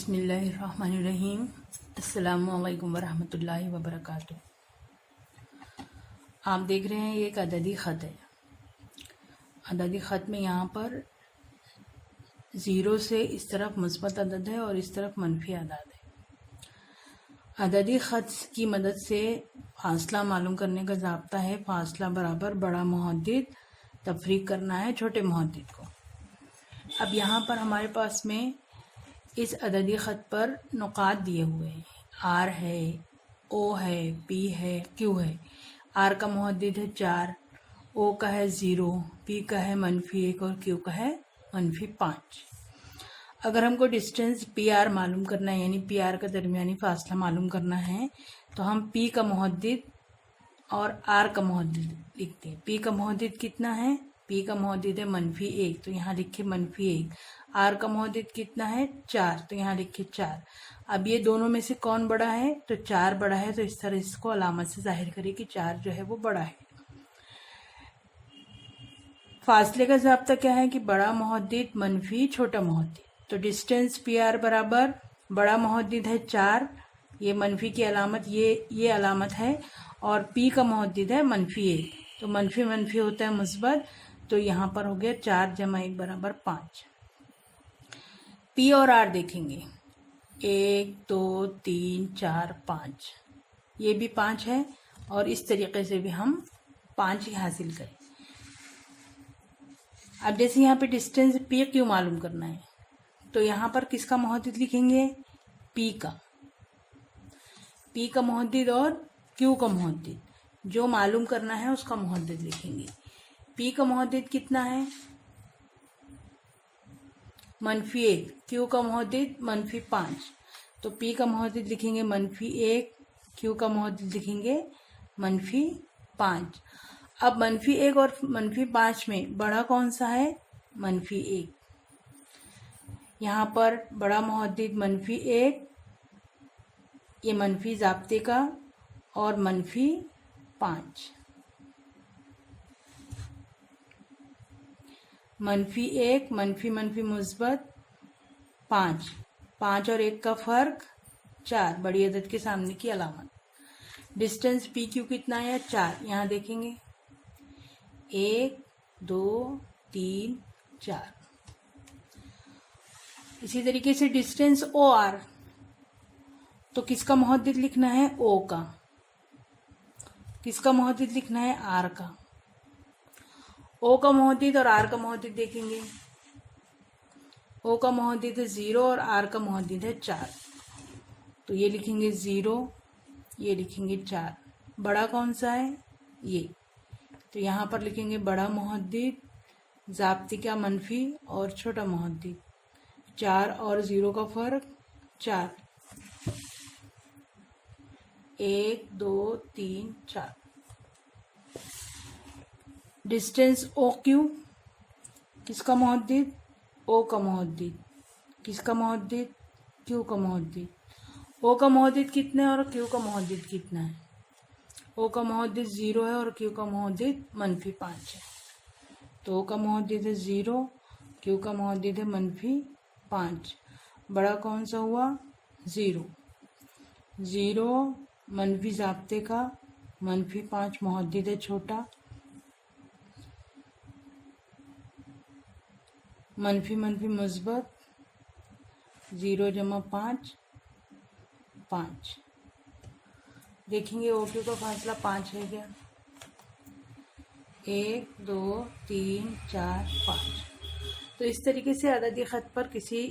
बिस्मिल्लाहिर्रहमानिर्रहीम। अस्सलामुअलैकुम वरहमतुल्लाहि वबरकातुह। आप देख रहे हैं ये एक अददी ख़त है। अददी ख़त में यहाँ पर ज़ीरो से इस तरफ मुस्बत अदद है और इस तरफ मनफी अदद है। अददी ख़त की मदद से फ़ासला मालूम करने का ज़ाब्ता है फ़ासला बराबर बड़ा मुहद्दिद तफरीक करना है छोटे मुहद्दिद को। अब यहाँ पर हमारे पास में इस अददी ख़त पर नुकात दिए हुए हैं। आर है, ओ है, पी है, क्यू है। आर का मुहद्दिद है 4, ओ का है 0, पी का है -1 और क्यू का है -5। अगर हमको डिस्टेंस पी आर मालूम करना है यानी पी आर का दरमियानी फ़ासला मालूम करना है तो हम पी का मुहद्दिद और आर का मुहद्दिद लिखते हैं। पी का मुहद्दिद कितना है? पी का मुहद्दिद है -1 तो यहाँ लिखे -1। आर का मुहद्दिद कितना है? 4 तो यहाँ लिखे 4। अब ये दोनों में से कौन बड़ा है? तो 4 बड़ा है, तो इस तरह इसको अलामत से जाहिर करें कि 4 जो है वो बड़ा है। फासले का ज़ाब्ता क्या है कि बड़ा मुहद्दिद मनफी छोटा मुहद्दिद। तो डिस्टेंस पी आर बराबर बड़ा मुहद्दिद है 4, ये मनफी की अलामत ये अलामत है, और पी का मुहद्दिद है -1 तो मनफी मनफी होता है मुस्बत, तो यहाँ पर हो गया 4 + 1 बराबर 5। पी और आर देखेंगे 1 2 3 4 5, ये भी 5 है और इस तरीके से भी हम 5 ही हासिल करें। अब जैसे यहाँ पे डिस्टेंस पी क्यू मालूम करना है तो यहाँ पर किसका मुहद्दिद लिखेंगे? पी का मुहद्दिद और क्यू का मुहद्दिद, जो मालूम करना है उसका मुहद्दिद लिखेंगे। पी का मुहद्दिद कितना है? -1, क्यू का मुहद्दिद -5, तो पी का मुहद्दिद लिखेंगे -1, क्यू का मुहद्दिद लिखेंगे -5। अब -1 और -5 में बड़ा कौन सा है? -1। यहाँ पर बड़ा मुहद्दिद -1, ये मनफी ज़ाब्ते का, और -5। -1 मनफी मनफी मुस्बत 5, 5 और 1 का फ़र्क 4, बड़ी अदद के सामने की अलामत। डिस्टेंस पी क्यू कितना है? 4, यहाँ देखेंगे 1 2 3 4। इसी तरीके से डिस्टेंस ओ आर, तो किसका मुहद्दिद लिखना है? ओ का। किसका मुहद्दिद लिखना है? आर का। ओ का मुहद्दिद और आर का मुहद्दिद देखेंगे। ओ का मुहद्दिद है 0 और आर का मुहद्दिद है 4, तो ये लिखेंगे 0, ये लिखेंगे 4। बड़ा कौन सा है? ये, तो यहाँ पर लिखेंगे बड़ा मुहद्दिद ज़ाब्ती का मनफी और छोटा मुहद्दिद, 4 और 0 का फ़र्क 4, 1 2 3 4। डिस्टेंस ओ क्यू, किसका मुहद्दिद? ओ का मुहद्दिद। किसका मुहद्दिद? क्यू का मुहद्दिद। ओ का मुहद्दिद कितना है और क्यू का मुहद्दिद कितना है? ओ का मुहद्दिद 0 है और क्यू का मुहद्दिद -5 है, तो ओ का मुहद्दिद है 0, क्यू का मुहद्दिद है -5। बड़ा कौन सा हुआ? 0, 0 मनफी ज़ाब्ते का, -5 मुहद्दिद है छोटा, मनफी मनफी मुस्बत 0 + 5 5। देखेंगे ओ क्यू का फासला 5 है क्या? 1 2 3 4 5। तो इस तरीके से अददी ख़त पर किसी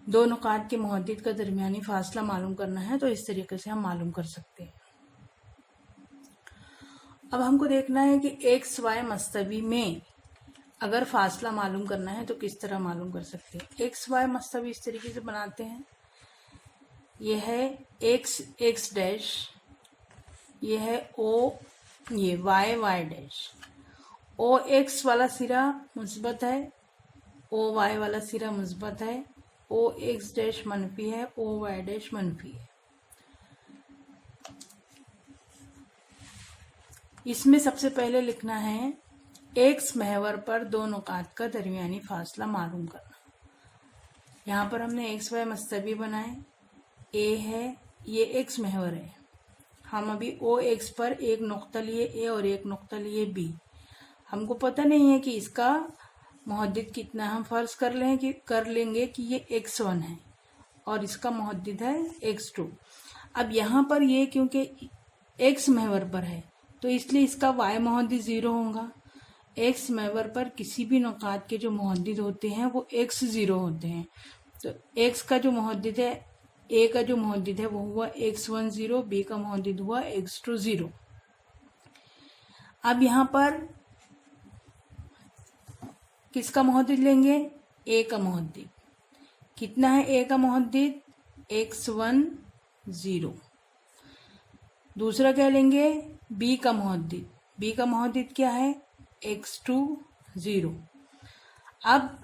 दो नुकात के मुहद्दिद का दरमियानी फ़ासला मालूम करना है तो इस तरीके से हम मालूम कर सकते हैं। अब हमको देखना है कि एक्स वाई मस्तवी में अगर फ़ासला मालूम करना है तो किस तरह मालूम कर सकते हैं। एक्स वाई मस्तवी इस तरीके से बनाते हैं, यह है एक्स डैश, ये है ओ, ये वाई डैश। ओ एक्स वाला सिरा मुस्बत है, ओ वाई वाला सिरा मुस्बत है, ओ एक्स डैश मनफी है, ओ वाई डैश मनफी है। इसमें सबसे पहले लिखना है एक्स महवर पर दो नुकात का दरमियानी फ़ासला मालूम करना। यहाँ पर हमने एक्स वाई मस्तबी बनाए, ए है, ये एक्स महवर है। हम अभी ओ एक्स पर एक नुक्ता लिए ए और एक नुक्ता लिए बी। हमको पता नहीं है कि इसका मुहद्दिद कितना, हम फर्ज कर लेंगे कि ये x1 है और इसका मुहद्दिद है x2। अब यहाँ पर ये क्योंकि x महवर पर है तो इसलिए इसका y मुहद्दिद 0 होगा। x महवर पर किसी भी नुकात के जो मुहद्दिद होते हैं वो x0 होते हैं। तो x का जो मुहद्दिद है, a का जो मुहद्दिद है वो हुआ x1 0, b का मुहद्दिद हुआ x2 0। अब यहाँ पर किसका मुहद्दिद लेंगे? a का मुहद्दिद। कितना है a का मुहद्दिद? x1 0। दूसरा क्या लेंगे? b का मुहद्दिद। b का मुहद्दिद क्या है? x2 0। अब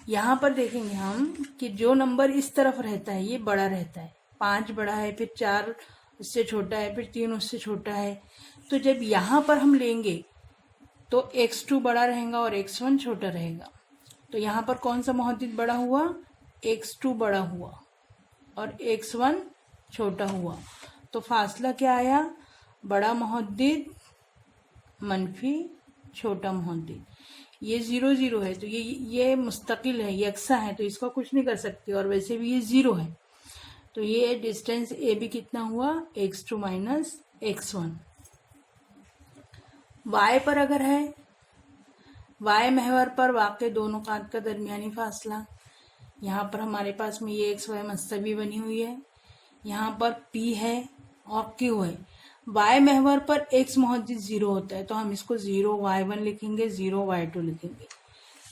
यहाँ पर देखेंगे हम कि जो नंबर इस तरफ रहता है ये बड़ा रहता है। 5 बड़ा है, फिर 4 उससे छोटा है, फिर 3 उससे छोटा है। तो जब यहाँ पर हम लेंगे तो x2 बड़ा रहेगा और x1 छोटा रहेगा। तो यहाँ पर कौन सा मुहद्दिद बड़ा हुआ? x2 बड़ा हुआ और x1 छोटा हुआ। तो फासला क्या आया? बड़ा मुहद्दिद मनफी छोटा मुहद्दिद। ये 0 0 है तो ये मुस्तकिल है, यकसा है, तो इसका कुछ नहीं कर सकते। और वैसे भी ये 0 है तो ये डिस्टेंस ए बी कितना हुआ? x2 minus x1। y पर अगर है, y महवर पर वाक़े दो नुकात का दरमियानी फासला, यहाँ पर हमारे पास में ये एक्स वाई मस्तबी बनी हुई है, यहाँ पर p है और q है। y महवर पर x मुहद्दिद 0 होता है तो हम इसको 0 y1 लिखेंगे, 0 y2 लिखेंगे।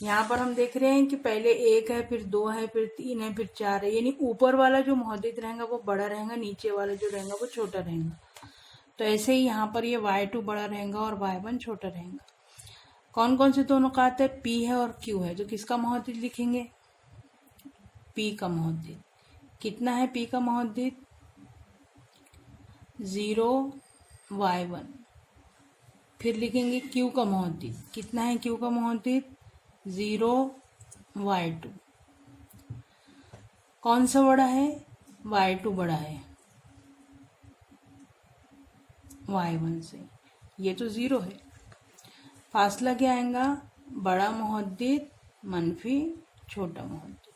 यहाँ पर हम देख रहे हैं कि पहले 1 है, फिर 2 है, फिर 3 है, फिर 4 है, यानी ऊपर वाला जो मुहद्दिद रहेगा वो बड़ा रहेगा, नीचे वाला जो रहेगा वो छोटा रहेगा। तो ऐसे ही यहाँ पर ये y2 बड़ा रहेगा और y1 छोटा रहेगा। कौन कौन से दो नुकात है? p है और q है। तो किसका मुहद्दिद लिखेंगे? p का मुहद्दिद। कितना है p का मुहद्दिद? 0 y1। फिर लिखेंगे q का मुहद्दिद। कितना है q का मुहद्दिद? 0 y2। कौन सा बड़ा है? y2 बड़ा है y1 से, ये तो 0 है। फासला क्या आएगा? बड़ा मुहद्दिद मनफी छोटा मुहद्दिद।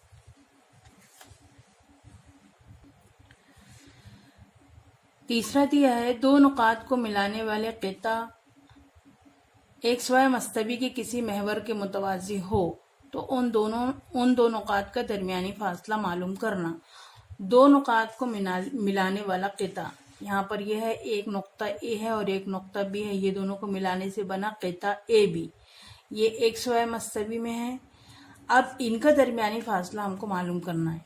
तीसरा दिया है, दो नुकात को मिलाने वाले क़िता एक्स वाई मस्तबी के किसी महवर के मुतवाज़ी हो तो उन दो नुकात का दरमियानी फासला मालूम करना। दो नुकात को मिलाने वाला क़िता, यहाँ पर यह है एक नुक्ता ए है और एक नुक्ता बी है, ये दोनों को मिलाने से बना क़िता ए बी। ये एक्स वाई मस्तबी में है। अब इनका दरमियानी फासला हमको मालूम करना है।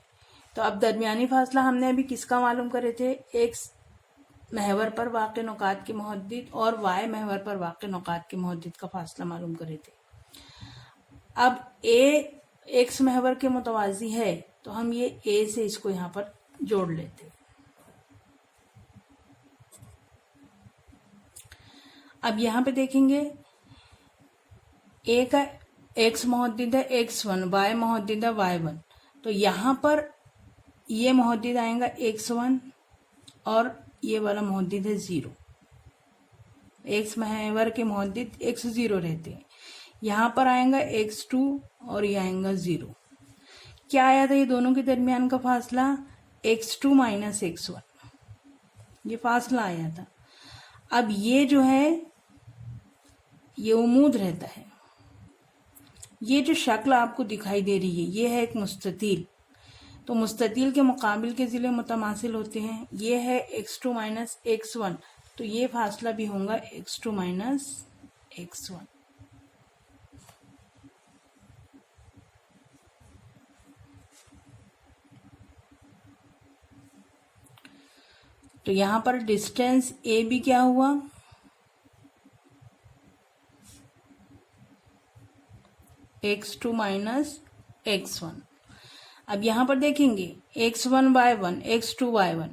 तो अब दरमियानी फासला हमने अभी किसका मालूम करे थे? एक्स महवर पर वाक़े नुकात के मुहद्दिद और वाई महवर पर वाक़े नुकात के मुहद्दिद का फासला मालूम करे थे। अब ए एक्स महवर के मुतवाज़ी है तो हम ये ए से इसको यहाँ पर जोड़ लेते। अब यहाँ पे देखेंगे ए का एक्स मुहद्दिद है x1, वाई मुहद्दिद है y1। तो यहाँ पर ये मुहद्दिद आएगा x1 और ये वाला मुहद्दिद है 0। एक्स महवर के मुहद्दिद x0 रहते हैं। यहाँ पर आएगा x2 और ये आएगा 0। क्या आया था ये दोनों के दरमियान का फासला? x2 माइनस x1, ये फासला आया था। अब ये जो है ये उमूद रहता है। ये जो शक्ल आपको दिखाई दे रही है ये है एक मुस्ततील। तो मुस्ततील के मुकाबिल के ज़िले मुतमासिल होते हैं। ये है x2 माइनस x1, तो ये फासला भी होगा x2 माइनस x1। तो यहाँ पर डिस्टेंस ए बी क्या हुआ? x2 minus x1। अब यहाँ पर देखेंगे x1 y1, x2 y1,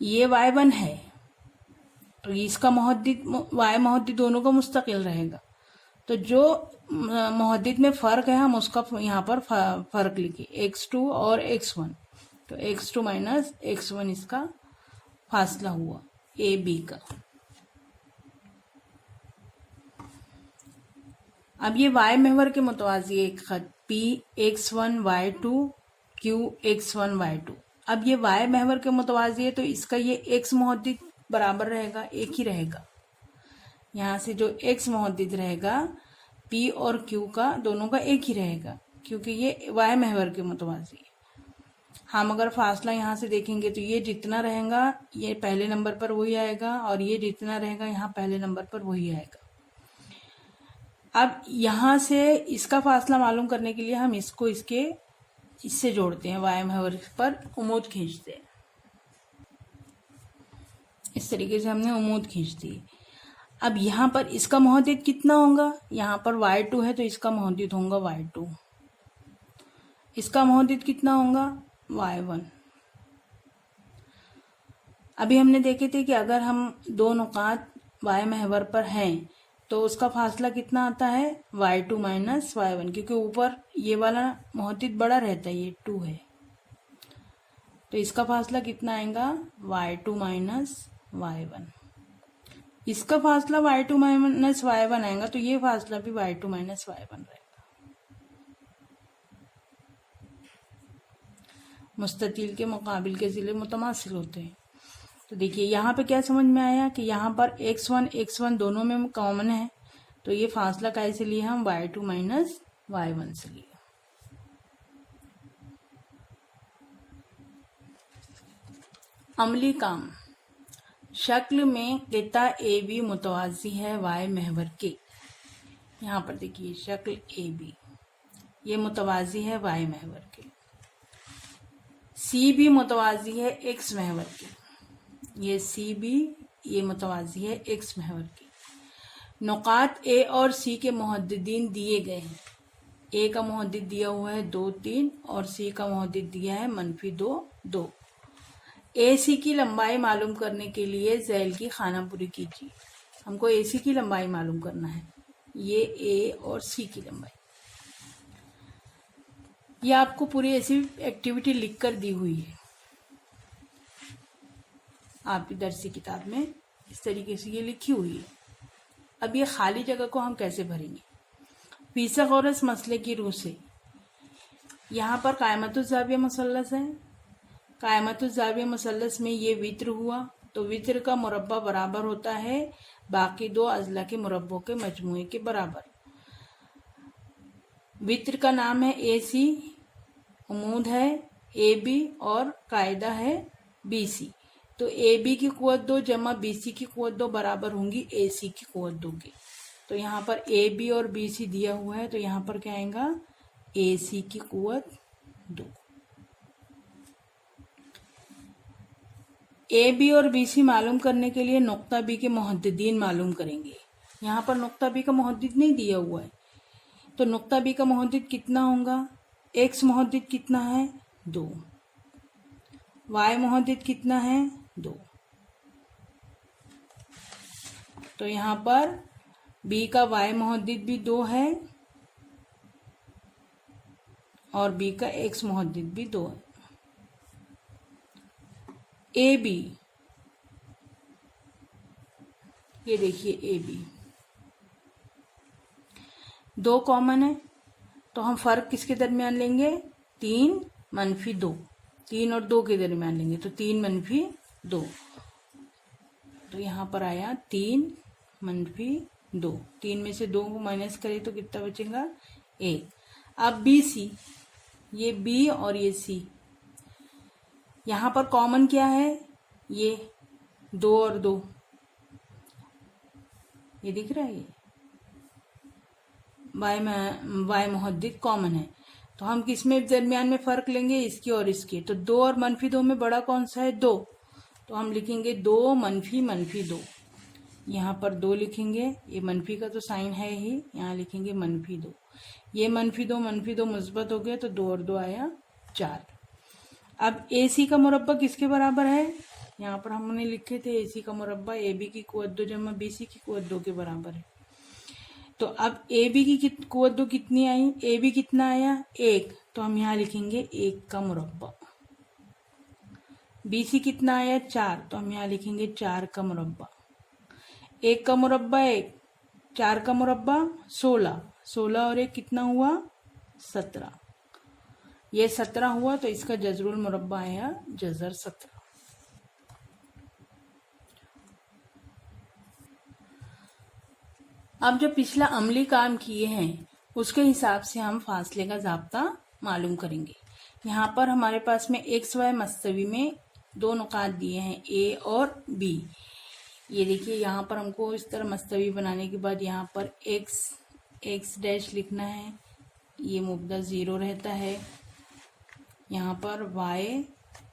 ये y1 है तो इसका मुहद्दिद y मुहद्दिद दोनों का मुस्तकिल रहेगा। तो जो मुहद्दिद में फ़र्क है हम उसका यहाँ पर फ़र्क लिखिए, x2 और x1। तो x2 माइनस x1 इसका फासला हुआ ए बी का। अब ये y महवर के मुतवाज़ी एक खत P x1 y2 Q x1 y2। अब ये y महवर के मुतवाज़ी है तो इसका ये x मुहद्दिद बराबर रहेगा, एक ही रहेगा। यहाँ से जो x मुहद्दिद रहेगा P और Q का दोनों का एक ही रहेगा, क्योंकि ये y महवर के मुतवाज़ी है। हम अगर फासला यहाँ से देखेंगे तो ये जितना रहेगा ये पहले नंबर पर वही आएगा, और ये जितना रहेगा यहाँ पहले नंबर पर वही आएगा। अब यहाँ से इसका फासला मालूम करने के लिए हम इसको इससे जोड़ते हैं, y महवर पर उमूद खींचते हैं। इस तरीके से हमने उमूद खींच दी। अब यहाँ पर इसका मुहद्दिद कितना होगा, यहाँ पर y2 है तो इसका मुहद्दिद होगा y2। इसका मुहद्दिद कितना होगा y1। अभी हमने देखे थे कि अगर हम दो नुकात y महवर पर हैं तो उसका फासला कितना आता है y2 माइनस y1, क्योंकि ऊपर ये वाला मुहद्दिद बड़ा रहता है, ये 2 है, तो इसका फासला कितना आएगा y2 माइनस y1। इसका फासला y2 माइनस y1 आएगा तो ये फासला भी y2 माइनस y1 रहेगा। मुस्ततील के मुकाबिल के ज़िले मुतमासिल होते हैं। तो देखिए यहाँ पे क्या समझ में आया कि यहाँ पर x1 दोनों में कॉमन है, तो ये फासला कैसे लिए हम y2 माइनस y1 से लिए। अमली काम, शक्ल में किता ए बी मुतवाज़ी है y महवर के। यहाँ पर देखिए शक्ल ए बी ये मुतवाज़ी है y महवर के। सी भी मुतवाज़ी है x महवर के, ये सी भी ये मुतवाज़ी है x महवर के। नुकात ए और सी के मुहद्दिदीन दिए गए हैं। ए का मुहद्दिद दिया हुआ है 2 3 और सी का मुहद्दिद दिया है -2 2। ए सी की लंबाई मालूम करने के लिए ज़ैल की खानापुरी कीजिए। हमको ए सी की लंबाई मालूम करना है, ये ए और सी की लंबाई। ये आपको पूरी ऐसी एक्टिविटी लिख कर दी हुई है आपकी दरसी किताब में, इस तरीके से ये लिखी हुई है। अब ये खाली जगह को हम कैसे भरेंगे, फीसागोरस मसले की रूह से। यहाँ पर कायमतुज़्ज़ाविया मुसल्लस है, कायमतुज़्ज़ाविया मुसल्लस में ये वित्र हुआ, तो वित्र का मुरब्बा बराबर होता है बाकी दो अज़ला के मुरब्बों के मजमूए के बराबर। वित्र का नाम है ए सी, उमूद है ए बी और कायदा है बी सी। तो ए बी की कुव्वत 2 जमा बी सी की कुव्वत 2 बराबर होंगी ए सी की कुव्वत 2 की। तो यहाँ पर ए बी और बी सी दिया हुआ है, तो यहाँ पर क्या आएगा ए सी की कुव्वत 2। ए बी और बी सी मालूम करने के लिए नुक्ता बी के मुहद्दिदीन मालूम करेंगे। यहाँ पर नुक्ता बी का मुहद्दिद नहीं दिया हुआ है, तो नुक्ता बी का मुहद्दिद कितना होगा, एक्स मुहद्दिद कितना है 2, वाई मुहद्दिद कितना है 2। तो यहाँ पर बी का वाई मुहद्दिद भी 2 है और बी का एक्स मुहद्दिद भी 2 है। ए बी, ये देखिए ए बी 2 कॉमन है, तो हम फर्क किसके दरमियान लेंगे 3 - 2, 3 और 2 के दरमियान लेंगे, तो 3 - 2। तो यहाँ पर आया 3 - 2, 3 में से 2 को माइनस करें तो कितना बचेगा 1। अब बी सी, ये बी और ये सी, यहाँ पर कॉमन क्या है, ये 2 और 2, ये दिख रहा है, ये वाई मुहद्दिद कॉमन है, तो हम किस में दरमियान में फ़र्क लेंगे, इसकी और इसकी। तो 2 और -2 में बड़ा कौन सा है 2, तो हम लिखेंगे 2 - 2। यहाँ पर 2 लिखेंगे, ये मनफी का तो साइन है ही, यहाँ लिखेंगे -2। ये -2 मुस्बत हो गया, तो 2 और 2 आया 4। अब ए सी का मुरब्बा किसके बराबर है, यहाँ पर हमने लिखे थे ए सी का मुरब्बा ए बी की कुव्वत 2 जमा बी सी की कुव्वत 2 के बराबर है। तो अब ए बी की कुव्वत दो कितनी आई, ए बी कितना आया 1, तो हम यहाँ लिखेंगे 1 का मुरब्बा। बी सी कितना आया 4, तो हम यहाँ लिखेंगे 4 का मुरब्बा। 1 का मुरब्बा 1, 4 का मुरब्बा 16, 16 और 1 कितना हुआ 17। ये 17 हुआ, तो इसका जजरुल मुरब्बा आया जजर 17। अब जो पिछला अमली काम किए हैं उसके हिसाब से हम फासले का ज़ाब्ता मालूम करेंगे। यहाँ पर हमारे पास में एक्स वाई मस्तवी में दो नुकात दिए हैं ए और बी। ये देखिए यहाँ पर हमको इस तरह मस्तवी बनाने के बाद यहाँ पर एक्स डैश लिखना है, ये मुब्दा 0 रहता है। यहाँ पर वाई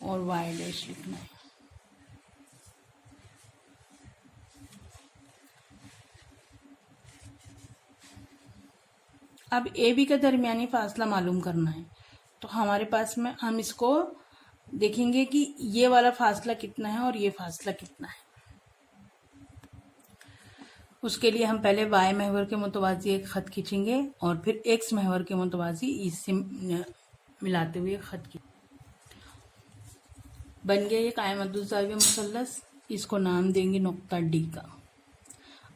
और वाई डैश लिखना है। अब ए बी का दरमियानी फासला मालूम करना है, तो हमारे पास में हम इसको देखेंगे कि ये वाला फासला कितना है और ये फासला कितना है। उसके लिए हम पहले वाई महवर के मुतवाज़ी एक ख़त खींचेंगे और फिर एक्स महवर के मुतवाज़ी इससे मिलाते हुए ख़त खींच। बन गया ये कायमतुज़्ज़ाविया मुसल्लस। इसको नाम देंगे नुक्ता डी का।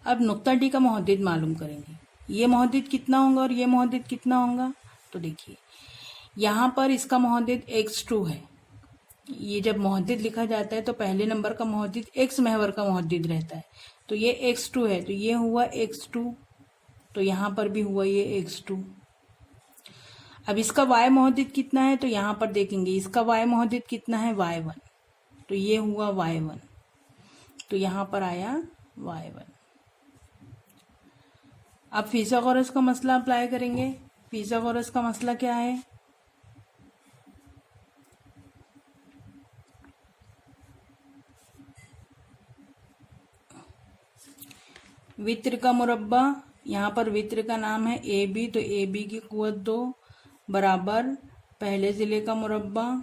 अब नुक्ता डी का मुहद्दिद मालूम करेंगे, ये मुहद्दिद कितना होगा और ये मुहद्दिद कितना होगा। तो देखिए यहाँ पर इसका मुहद्दिद x2 है। ये जब मुहद्दिद लिखा जाता है तो पहले नंबर का मुहद्दिद एक्स महवर का मुहद्दिद रहता है, तो ये x2 है, तो ये हुआ x2, तो यहाँ पर भी हुआ ये x2। अब इसका y मुहद्दिद कितना है, तो यहाँ पर देखेंगे इसका y मुहद्दिद कितना है y1, तो ये हुआ y1, तो यहाँ पर आया y1। अब फिसागोरस का मसला अप्लाई करेंगे। फिसागोरस का मसला क्या है, वित्र का मुरब्बा। यहाँ पर वित्र का नाम है ए बी, तो ए बी की कुव्वत 2 बराबर पहले ज़िले का मुरब्बा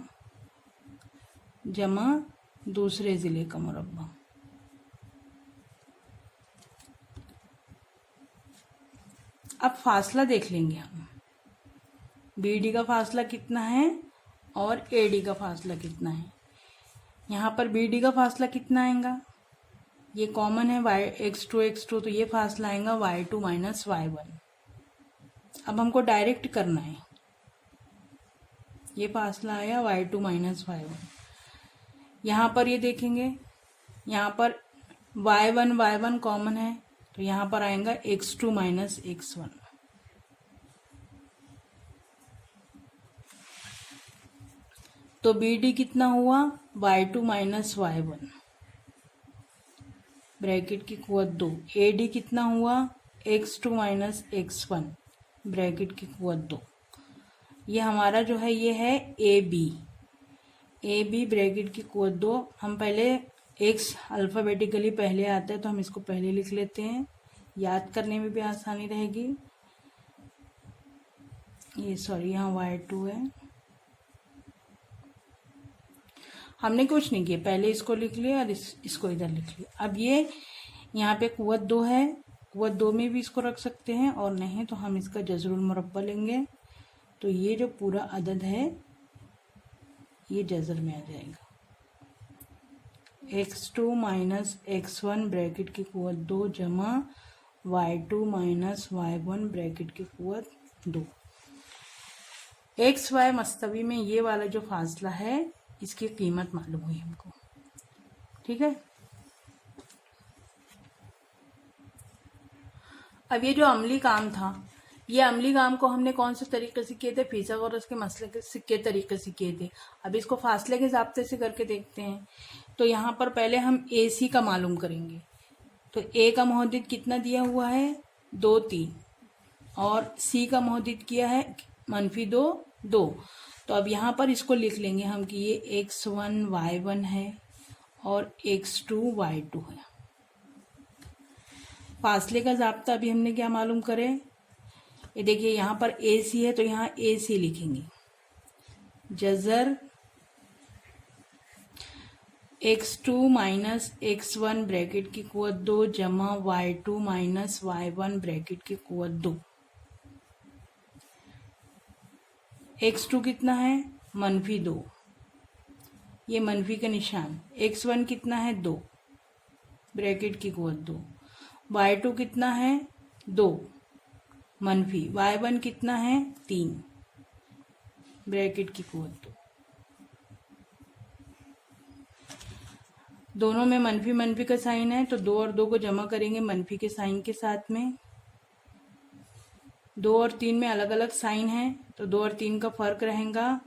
जमा दूसरे ज़िले का मुरब्बा। अब फासला देख लेंगे हम, बी डी का फासला कितना है और ए डी का फासला कितना है। यहाँ पर बी डी का फासला कितना आएगा, ये कॉमन है x2, तो ये फासला आएगा y2 माइनस y1। अब हमको डायरेक्ट करना है, ये फासला आया y2 माइनस y1। यहाँ पर ये देखेंगे, यहाँ पर y1 कॉमन है, तो यहाँ पर आएगा x2 माइनस x1। तो बी डी कितना हुआ y2 माइनस y1 ब्रैकेट की कुव्वत 2। ए डी कितना हुआ x2 माइनस x1 ब्रैकेट की कुव्वत 2। ये हमारा जो है ये है ए बी ब्रैकेट की कुव्वत 2। हम पहले एक्स अल्फ़ाबेटिकली पहले आता है तो हम इसको पहले लिख लेते हैं, याद करने में भी आसानी रहेगी। ये सॉरी यहाँ y2 है, हमने कुछ नहीं किया, पहले इसको लिख लिया और इसको इधर लिख लिया। अब ये यहाँ पे कुव्वत 2 है, कुव्वत 2 में भी इसको रख सकते हैं और नहीं तो हम इसका जज़रुल मुरब्बा लेंगे, तो ये जो पूरा अदद है ये जज़र में आ जाएगा। x2 माइनस x1 ब्रैकेट की कुव्वत 2 जमा y2 माइनस y1 ब्रैकेट की कुव्वत 2। एक्स वाई मस्तवी में ये वाला जो फासला है इसकी कीमत मालूम हुई हमको, ठीक है। अब ये जो अमली काम था, ये अमली काम को हमने कौन से तरीके से किए थे, फिसागोरस के मसले के तरीके से किए थे। अब इसको फासले के ज़ाब्ते से करके देखते हैं। तो यहाँ पर पहले हम ए सी का मालूम करेंगे। तो ए का मुहद्दिद कितना दिया हुआ है 2 3 और सी का मुहद्दिद किया है -2 2। तो अब यहाँ पर इसको लिख लेंगे हम कि ये x1 y1 है और x2 y2 है। फासले का ज़ाब्ता अभी हमने क्या मालूम करे, ये देखिए यहाँ पर ए सी है तो यहाँ ए सी लिखेंगे, जज़र x2 माइनस x1 ब्रैकेट की कुवत 2 जमा y2 माइनस y1 ब्रैकेट की कुवत 2। x2 कितना है? -2, ये मनफी का निशान। x1 कितना है? 2, ब्रैकेट की कुवत 2। y2 कितना है? 2, मनफी। y1 कितना है? 3, ब्रैकेट की कुवत 2। दोनों में मनफी मनफी का साइन है, तो 2 और 2 को जमा करेंगे मनफी के साइन के साथ में। 2 और 3 में अलग अलग साइन है, तो 2 और 3 का फर्क रहेगा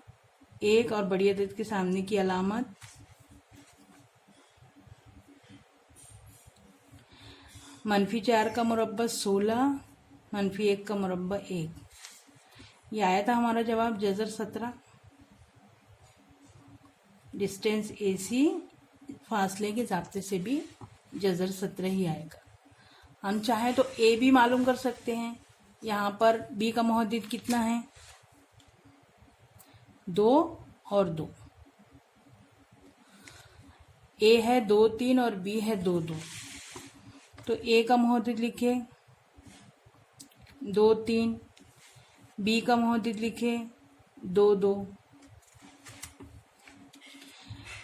1 और बड़ी अदद के सामने की अलामत। -4 का मुरब्बा 16, -1 का मुरब्बा 1। ये आया था हमारा जवाब जज़र 17। डिस्टेंस AC फासले के ज़ाब्ते से भी जज़र 17 ही आएगा। हम चाहें तो A भी मालूम कर सकते हैं। यहाँ पर B का मुहद्दिद कितना है? 2 और 2। A है 2 3 और B है 2 2। तो A का मुहद्दिद लिखे 2 3, B का मुहद्दिद लिखे 2 2।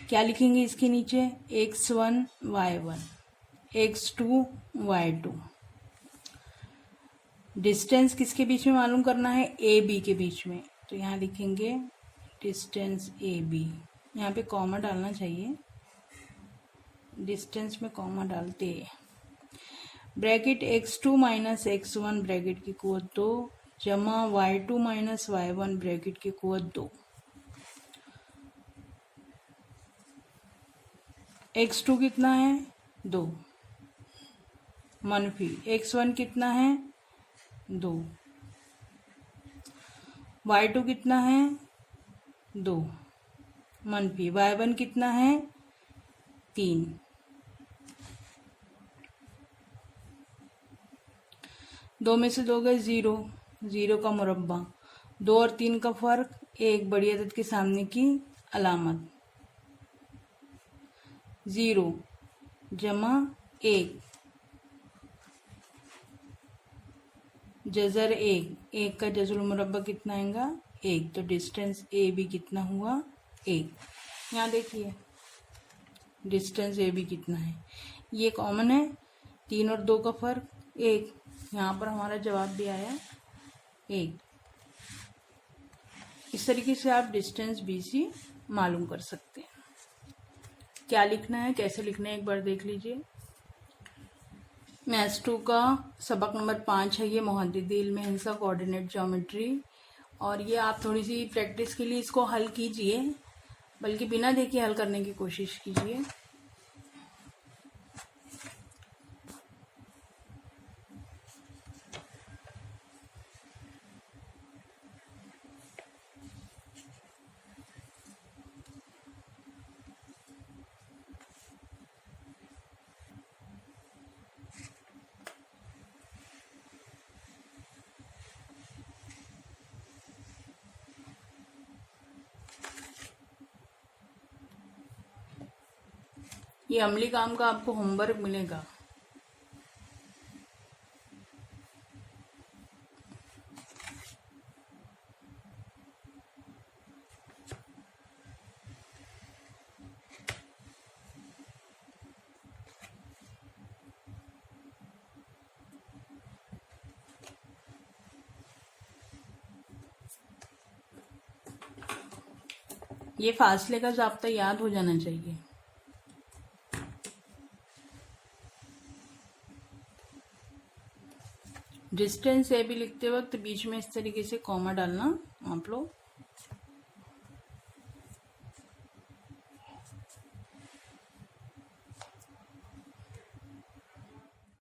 क्या लिखेंगे इसके नीचे? x1 y1, x2 y2। Distance किसके बीच में मालूम करना है? ए बी के बीच में। तो यहाँ लिखेंगे डिस्टेंस ए बी। यहाँ पे कॉमा डालना चाहिए, डिस्टेंस में कॉमा डालते। Bracket x2 minus x1 bracket की कुवत 2 जमा y2 माइनस y1 ब्रैकेट की कुवत 2। x2 कितना है? 2, मनफी। x1 कितना है? 2। y2 कितना है? 2, मनफी। y1 कितना है? 3। दो में से 2 गए 0, 0 का मुरब्बा। 2 और 3 का फर्क, 1 बड़ी अदद के सामने की अलामत। 0 जमा 1, जज़र 1 का जज़रुल मुरब्बा कितना आएगा? 1। तो डिस्टेंस ए बी कितना हुआ? 1। यहाँ देखिए डिस्टेंस ए बी कितना है, ये कॉमन है। 3 और 2 का फर्क 1। यहाँ पर हमारा जवाब भी आया 1। इस तरीके से आप डिस्टेंस BC मालूम कर सकते हैं। क्या लिखना है, कैसे लिखना है, एक बार देख लीजिए। मैथ्स 2 का सबक नंबर 5 है ये, मुहद्दिद इल्म हिंसा कोऑर्डिनेट ज्योमेट्री। और ये आप थोड़ी सी प्रैक्टिस के लिए इसको हल कीजिए, बल्कि बिना देखे हल करने की कोशिश कीजिए। ये अमली काम का आपको होमवर्क मिलेगा। ये फासले का ज़ाब्ता याद हो जाना चाहिए। डिस्टेंस ए भी लिखते वक्त बीच में इस तरीके से कॉमा डालना आप लोग